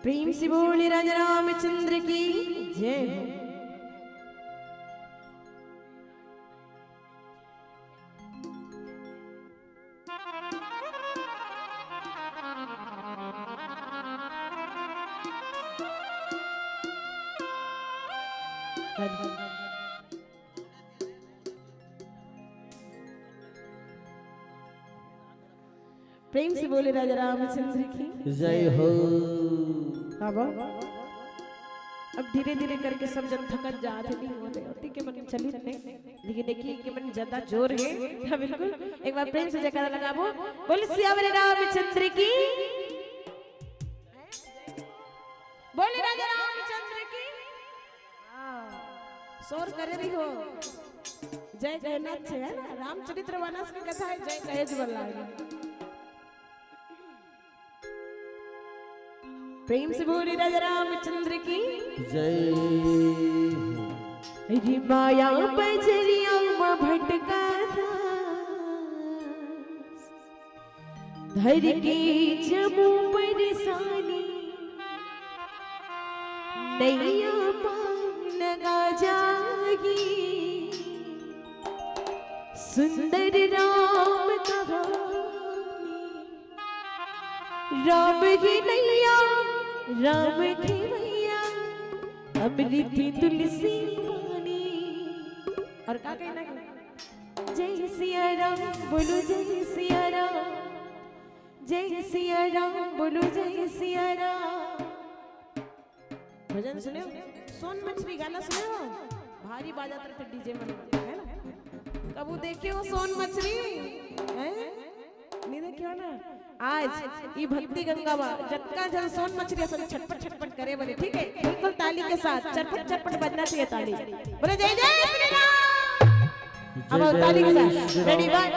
प्रेम से बोले राजा रामचंद्र की जय हो। प्रेम से बोले राजा रामचंद्र की जय हो। अब धीरे धीरे करके सब जन थकन जाते नहीं होते होती के मन चली लेकिन देखिए कि मन ज्यादा जोर है। हाँ बिल्कुल, एक बार प्रेम से जयकारा लगाबो, बोले सियावर रामचंद्र की, बोले राजा रामचंद्र की। शोर करे भी हो, जय कहना है ना, रामचरित्र मानस की कथा है, जय कहे जुबल। प्रेम से बोले राजा रामचंद्र की जय। माया बजरिया में भटका था, धर के जमू परेशानी, नैया पार लगा जागी, सुंदर राम कहानी, राम की नैया राम की मैया अमृत तुलसी वाणी। और क्या कहना है? जय सिया राम बोलो, जय सिया राम, जय सिया राम बोलो, जय सिया राम। भजन सुने हो? सोन मछली गाना सुने हो? भारी बाजा तर डीजे में है ना। कबू देखे हो सोन मछली? नहीं देखे हो ना? आज ये भक्ति गंगा जटका जन सोन मछली असल छटपट छटपट करे बोले, ठीक है, बिल्कुल ताली के साथ चटपट चटपट बजना चाहिए ताली। बोले जय जय श्री राम। अब ताली के साथ रेडी वन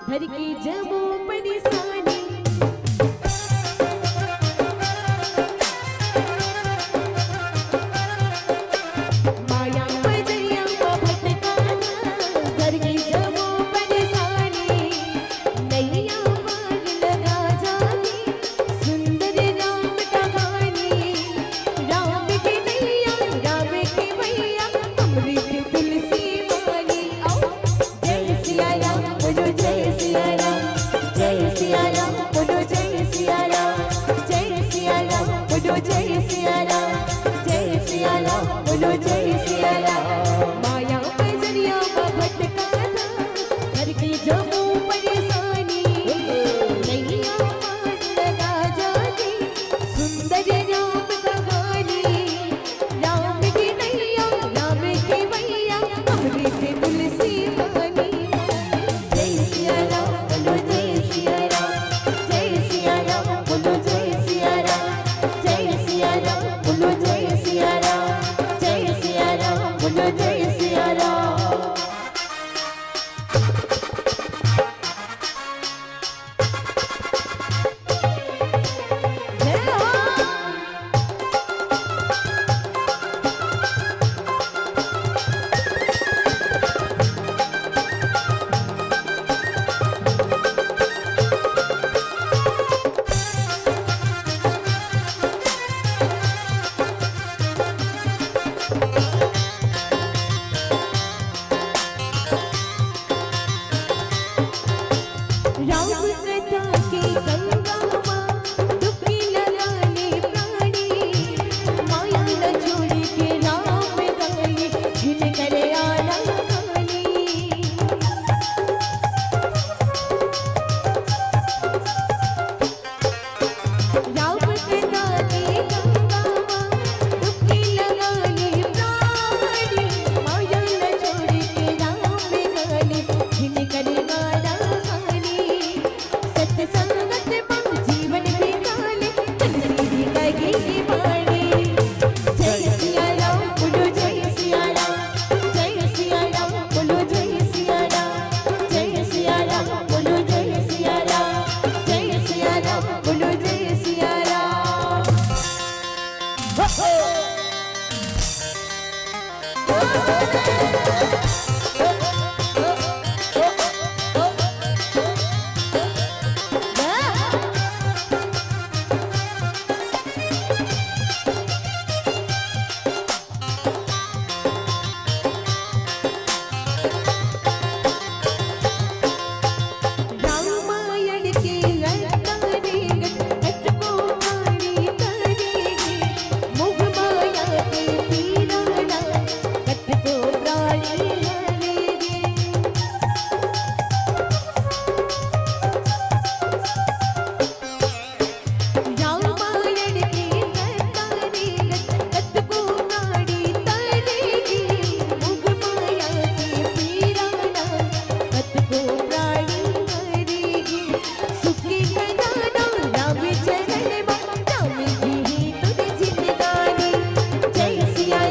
धर की जमो परेशानी, माया बजरिया में भटका था, धर की जमो परेशानी, नैया पार लगा जागी, सुंदर राम कहानी, राम की नैया राम की मैया अमृत तुलसी वाली। जय सिया राम बोलो, जय सिया राम, जय सिया राम बोलो, जय सिया राम, जय सिया राम बोलो, जय सिया राम, जय सिया राम बोलो, जय सिया राम। माया बजरिया में भटका था, घर की जमू परेशानी, नैया पार लगा जागी, सुंदर राम कहानी, राम की नैया राम की मैया अमृत तुलसी वाली। जय सिया राम बोलो, जय सिया राम, जय सिया राम बोलो, जय सिया राम, जय सिया राम बोलो, जय सिया राम, जय सिया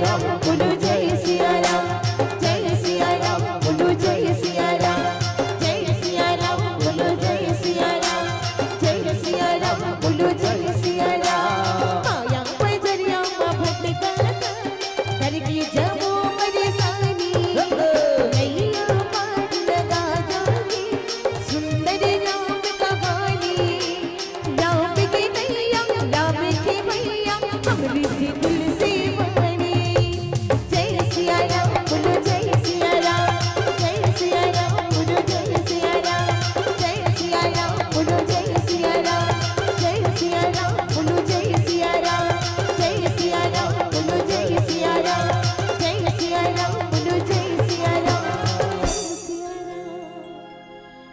राम बोलो जय सिया राम, जय सिया राम बोलो जय सिया राम, जय सिया राम बोलो जय सिया राम, जय सिया राम बोलो जय सिया राम। माया बजरिया में भटकाता घर की जबो परेशानी, नैया पार लगा जानी सुंदर राम कहानी। राम की नैया राम की मैया हमरी थी दिल से बनी। जय सिया राम बोलो जय सिया राम, जय सिया राम बोलो जय सिया राम, जय सिया राम बोलो जय सिया राम, जय सिया राम बोलो जय सिया राम, जय सिया राम बोलो जय सिया राम, जय सिया राम बोलो जय सिया राम, जय सिया राम।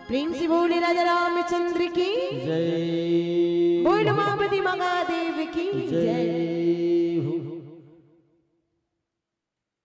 प्रेम से बोले राजा रामचंद्र की जय बोल उमापति महादेव की जय।